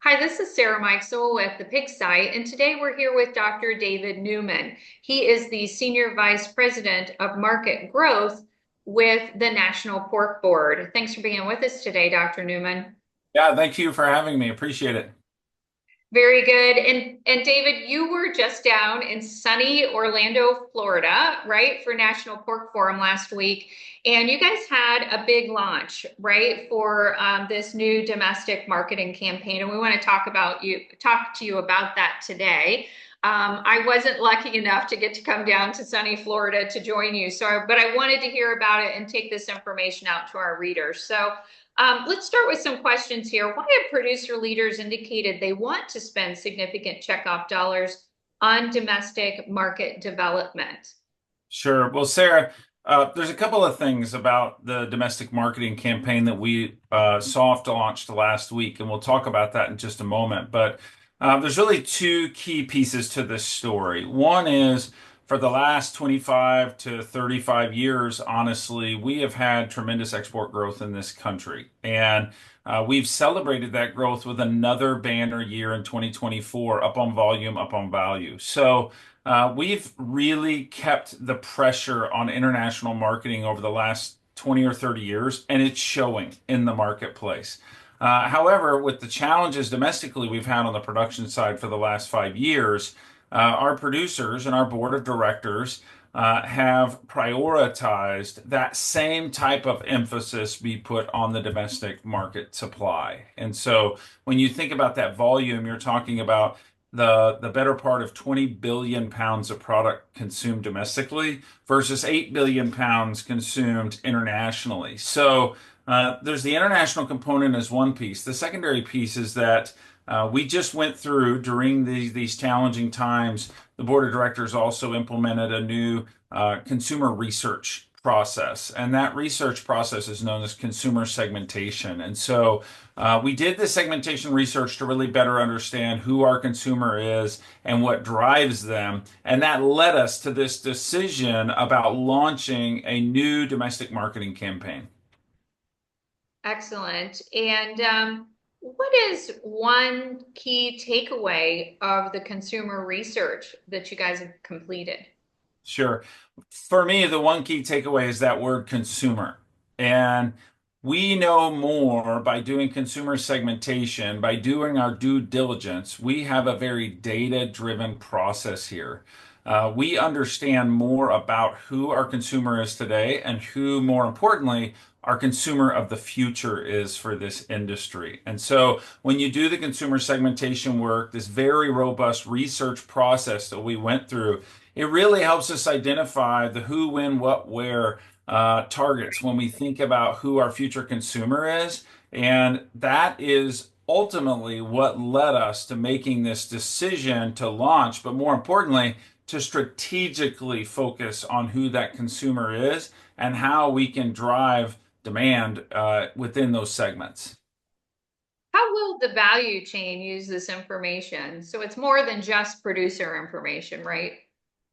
Hi, this is Sarah Mikesell with the Pig Site, and today we're here with Dr. David Newman. He is the Senior Vice President of Market Growth with the National Pork Board. Thanks for being with us today, Dr. Newman. Yeah, thank you for having me. Appreciate it. Very good. And David, you were just down in sunny Orlando, Florida, right, for National Pork Forum last week. And you guys had a big launch, right, for this new domestic marketing campaign. And we want to talk to you about that today. I wasn't lucky enough to get to come down to sunny Florida to join you. But I wanted to hear about it and take this information out to our readers. Let's start with some questions here. Why have producer leaders indicated they want to spend significant checkoff dollars on domestic market development? Sure. Well, Sarah, there's a couple of things about the domestic marketing campaign that we soft launched last week, and we'll talk about that in just a moment. But there's really two key pieces to this story. One is for the last 25 to 35 years, honestly, we have had tremendous export growth in this country. And we've celebrated that growth with another banner year in 2024, up on volume, up on value. We've really kept the pressure on international marketing over the last 20 or 30 years, and it's showing in the marketplace. However, with the challenges domestically we've had on the production side for the last 5 years, our producers and our board of directors have prioritized that same type of emphasis be put on the domestic market supply. And so when you think about that volume, you're talking about the better part of 20 billion pounds of product consumed domestically versus 8 billion pounds consumed internationally. There's the international component as one piece. The secondary piece is that we just went through during these challenging times. The board of directors also implemented a new consumer research process, and that research process is known as consumer segmentation. We did the segmentation research to really better understand who our consumer is and what drives them. And that led us to this decision about launching a new domestic marketing campaign. Excellent. And what is one key takeaway of the consumer research that you guys have completed? Sure. For me, the one key takeaway is that word consumer. And we know more by doing consumer segmentation, by doing our due diligence. We have a very data-driven process here. We understand more about who our consumer is today and who, more importantly, our consumer of the future is for this industry. And so when you do the consumer segmentation work, this very robust research process that we went through, it really helps us identify the who, when, what, where targets when we think about who our future consumer is. And that is ultimately what led us to making this decision to launch, but more importantly, to strategically focus on who that consumer is and how we can drive demand within those segments. How will the value chain use this information? So it's more than just producer information, right?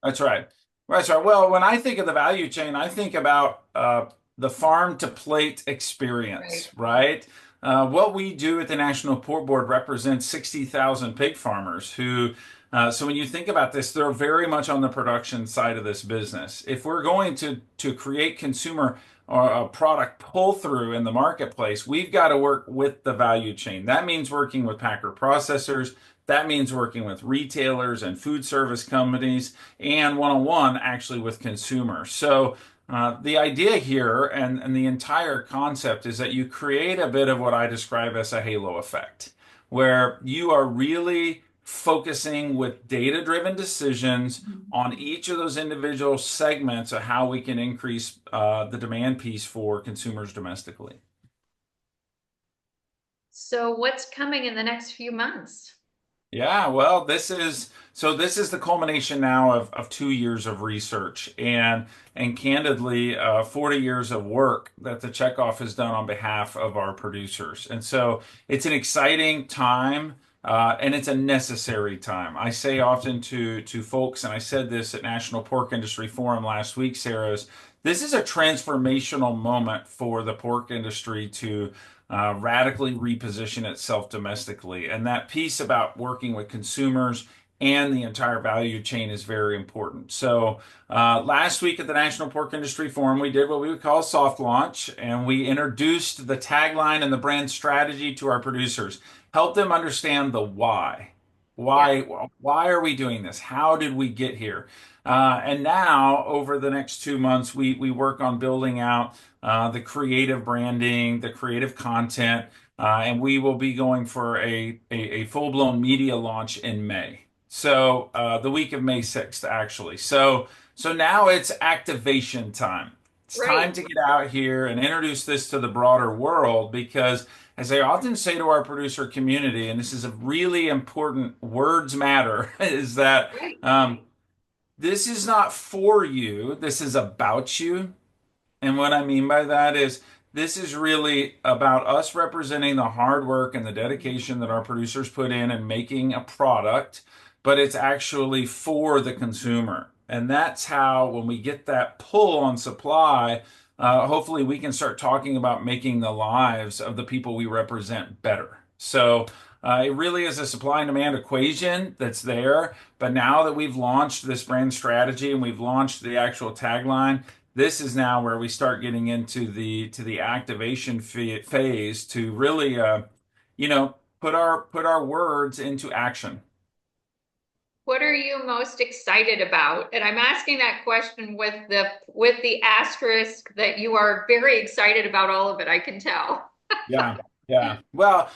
That's right. That's right. Well, when I think of the value chain, I think about the farm to plate experience, Right. right? What we do at the National Pork Board represents 60,000 pig farmers so when you think about this, they're very much on the production side of this business. If we're going to create consumer or a product pull through in the marketplace, we've got to work with the value chain. That means working with packer processors. That means working with retailers and food service companies and one-on-one actually with consumers. The idea here and the entire concept is that you create a bit of what I describe as a halo effect, where you are really focusing with data-driven decisions on each of those individual segments of how we can increase the demand piece for consumers domestically. So what's coming in the next few months? Yeah, well, this is the culmination now of 2 years of research and candidly 40 years of work that the checkoff has done on behalf of our producers. And so it's an exciting time and it's a necessary time. I say often to folks, and I said this at National Pork Industry Forum last week, Sarah, this is a transformational moment for the pork industry to radically reposition itself domestically. And that piece about working with consumers and the entire value chain is very important. So, last week at the National Pork Industry Forum, we did what we would call a soft launch, and we introduced the tagline and the brand strategy to our producers, help them understand the why. Yeah, Why are we doing this? How did we get here? And now, over the next 2 months, we work on building out the creative branding, the creative content, and we will be going for a full-blown media launch in May. So the week of May 6th, actually. So now it's activation time. It's time right. to get out here and introduce this to the broader world because, as I often say to our producer community, and this is a really important words matter, is that Right. this is not for you, this is about you. And what I mean by that is this is really about us representing the hard work and the dedication that our producers put in making a product, but it's actually for the consumer. And that's how, when we get that pull on supply, hopefully we can start talking about making the lives of the people we represent better. So it really is a supply and demand equation that's there. But now that we've launched this brand strategy and we've launched the actual tagline, this is now where we start getting into the activation phase to really put our words into action. What are you most excited about? And I'm asking that question with the asterisk that you are very excited about all of it, I can tell. Yeah, yeah. Well,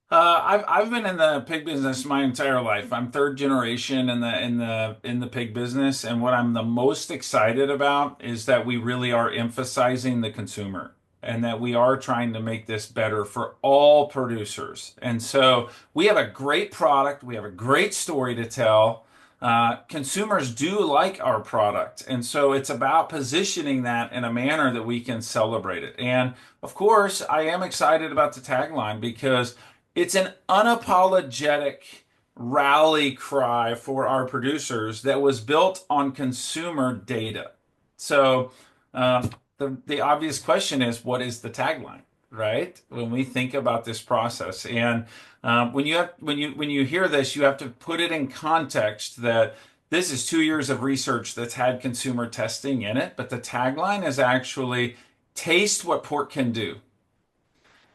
I've been in the pig business my entire life. I'm third generation in the pig business, and what I'm the most excited about is that we really are emphasizing the consumer and that we are trying to make this better for all producers. And so we have a great product, we have a great story to tell. Consumers do like our product, and so it's about positioning that in a manner that we can celebrate it. And of course, I am excited about the tagline because it's an unapologetic rally cry for our producers that was built on consumer data. So the obvious question is, what is the tagline, right? When we think about this process, and when you hear this, you have to put it in context that this is 2 years of research that's had consumer testing in it, but the tagline is actually taste what pork can do.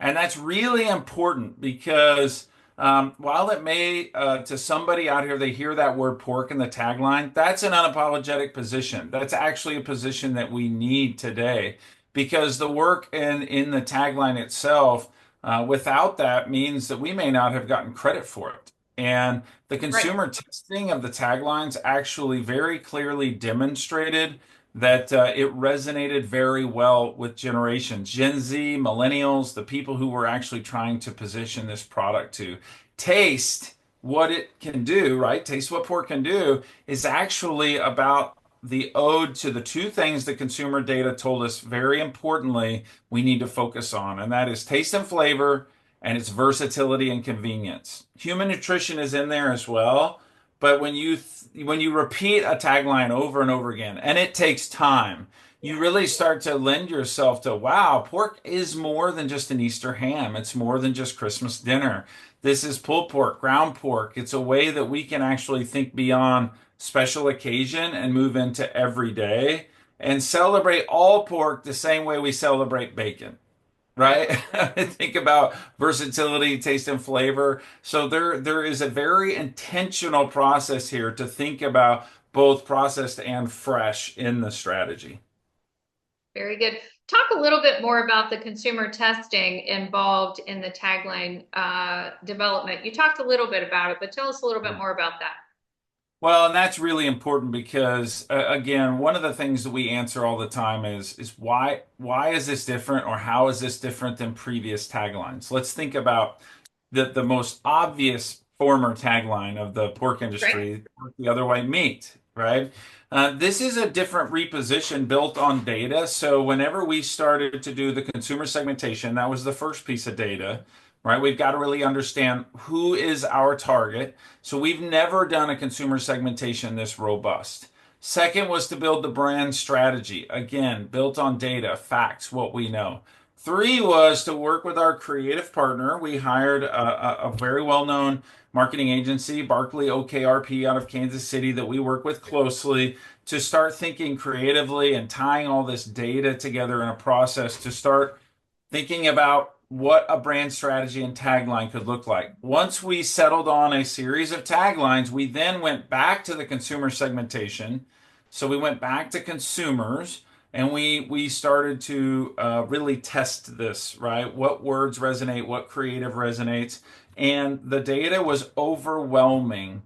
And that's really important because while it may, to somebody out here, they hear that word pork in the tagline, that's an unapologetic position. That's actually a position that we need today because the work in the tagline itself, without that, means that we may not have gotten credit for it. And the Right. consumer testing of the taglines actually very clearly demonstrated that it resonated very well with generations, Gen Z, millennials, the people who were actually trying to position this product to taste what it can do, right? Taste what pork can do is actually about the ode to the two things that consumer data told us very importantly we need to focus on, and that is taste and flavor and its versatility and convenience. Human nutrition is in there as well, but when you repeat a tagline over and over again, and it takes time, you really start to lend yourself to, wow, pork is more than just an Easter ham. It's more than just Christmas dinner. This is pulled pork, ground pork. It's a way that we can actually think beyond special occasion and move into every day and celebrate all pork the same way we celebrate bacon, Right. right? Think about versatility, taste, and flavor. So there is a very intentional process here to think about both processed and fresh in the strategy. Very good. Talk a little bit more about the consumer testing involved in the tagline development. You talked a little bit about it, but tell us a little bit more about that. Well, and that's really important because again, one of the things that we answer all the time is why is this different or how is this different than previous taglines? Let's think about the most obvious former tagline of the pork Right? industry, pork the other way meat, right? This is a different reposition built on data. So whenever we started to do the consumer segmentation, that was the first piece of data, right? We've got to really understand who is our target. So we've never done a consumer segmentation this robust. Second was to build the brand strategy, again, built on data, facts, what we know. Three was to work with our creative partner. We hired a very well-known marketing agency, Barkley OKRP out of Kansas City, that we work with closely to start thinking creatively and tying all this data together in a process to start thinking about what a brand strategy and tagline could look like. Once we settled on a series of taglines, we then went back to the consumer segmentation. So we went back to consumers and we started to really test this, right? What words resonate, what creative resonates. And the data was overwhelming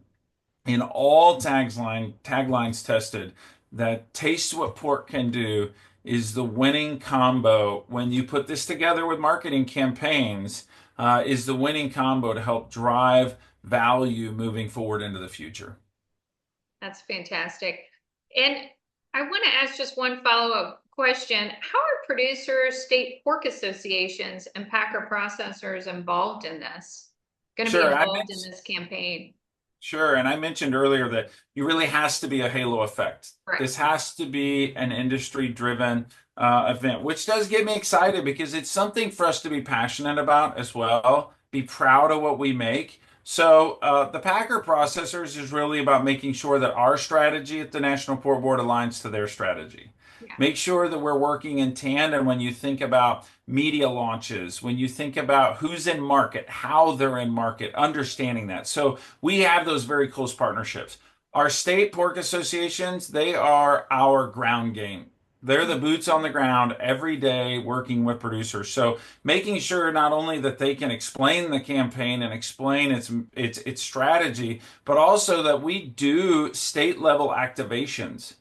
in all taglines tested that taste what pork can do is the winning combo when you put this together with marketing campaigns, is the winning combo to help drive value moving forward into the future. That's fantastic. And I want to ask just one follow-up question. How are producers, state pork associations, and packer processors involved in this? Going to be Sure, involved in this campaign? sure. And I mentioned earlier that you really has to be a halo effect. Right. This has to be an industry driven event, which does get me excited because it's something for us to be passionate about as well, be proud of what we make. So the Packer processors is really about making sure that our strategy at the National Pork Board aligns to their strategy. Yeah. Make sure that we're working in tandem when you think about media launches, when you think about who's in market, how they're in market, understanding that. So we have those very close partnerships. Our state pork associations, they are our ground game. They're the boots on the ground every day working with producers. So making sure not only that they can explain the campaign and explain its strategy, but also that we do state level activations.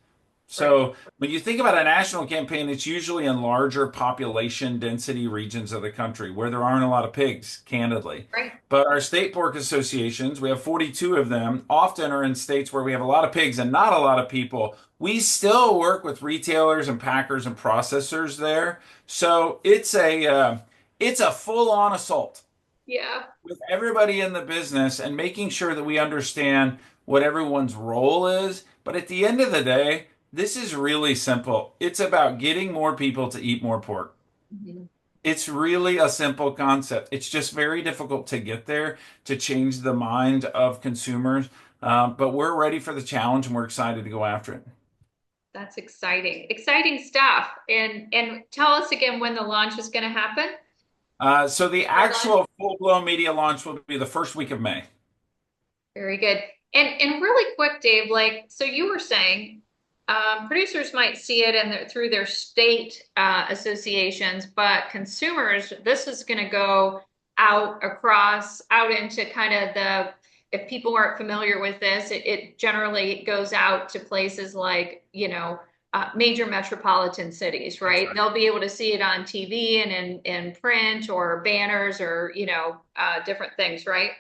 Right. So when you think about a national campaign, it's usually in larger population density regions of the country where there aren't a lot of pigs, candidly. Right. But our state pork associations, we have 42 of them, often are in states where we have a lot of pigs and not a lot of people. We still work with retailers and packers and processors there. So it's a full-on assault Yeah. with everybody in the business and making sure that we understand what everyone's role is. But at the end of the day, this is really simple. It's about getting more people to eat more pork. Mhm. It's really a simple concept. It's just very difficult to get there to change the mind of consumers. But we're ready for the challenge and we're excited to go after it. That's exciting. Exciting stuff. And tell us again when the launch is going to happen. So the Our launch. actual full-blown media launch will be the first week of May. Very good. And really quick, Dave, like so you were saying, producers might see it through their state associations, but consumers, this is going to go out into kind of if people aren't familiar with this, it generally goes out to places like, major metropolitan cities, That's right? right. They'll be able to see it on TV and in print or banners or, different things, right?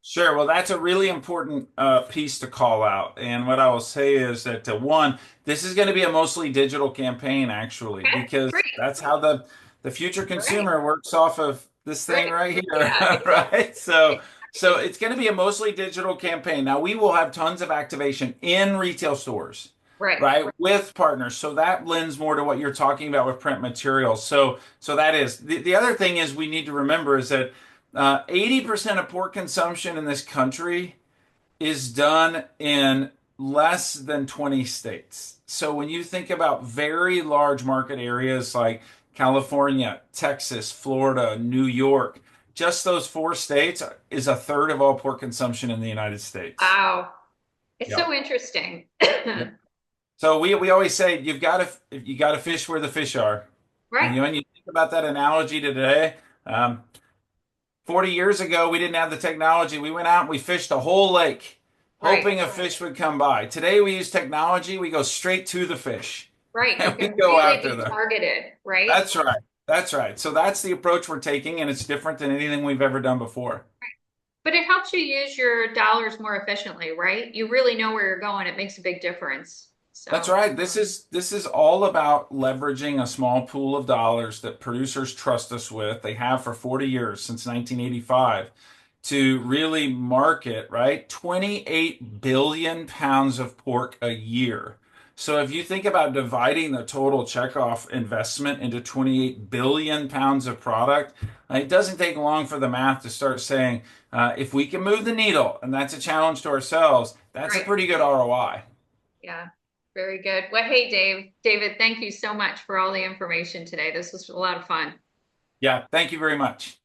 Sure. Well, that's a really important piece to call out. And what I will say is that one, this is going to be a mostly digital campaign, actually, Okay, because great, that's how the future great, consumer works off of this thing great. right here, Yeah, right? So exactly. it's going to be a mostly digital campaign. Now we will have tons of activation in retail stores, Right, right, with partners. So that lends more to what you're talking about with print materials. So that is the other thing is we need to remember is that 80% of pork consumption in this country is done in less than 20 states. So when you think about very large market areas like California, Texas, Florida, New York, just those four states is a third of all pork consumption in the United States. wow. It's Yep. so interesting. Yep. So we always say you got to fish where the fish are. And Right, when you think about that analogy today, um, 40 years ago, we didn't have the technology. We went out and we fished a whole lake, right, hoping a fish would come by. Today, we use technology. We go straight to the fish right. You and we can go really after be them. targeted, right? That's right. That's right. So that's the approach we're taking, and it's different than anything we've ever done before. But it helps you use your dollars more efficiently, right? You really know where you're going. It makes a big difference. That's So, right. This is all about leveraging a small pool of dollars that producers trust us with. They have for 40 years since 1985 to really market, right? 28 billion pounds of pork a year. So if you think about dividing the total checkoff investment into 28 billion pounds of product, it doesn't take long for the math to start saying, if we can move the needle, and that's a challenge to ourselves, that's a Right. pretty good ROI. Yeah. Very good. Well, hey, David, thank you so much for all the information today. This was a lot of fun. Yeah, thank you very much.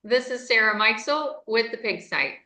This is Sarah Mikesell with the Pig Site.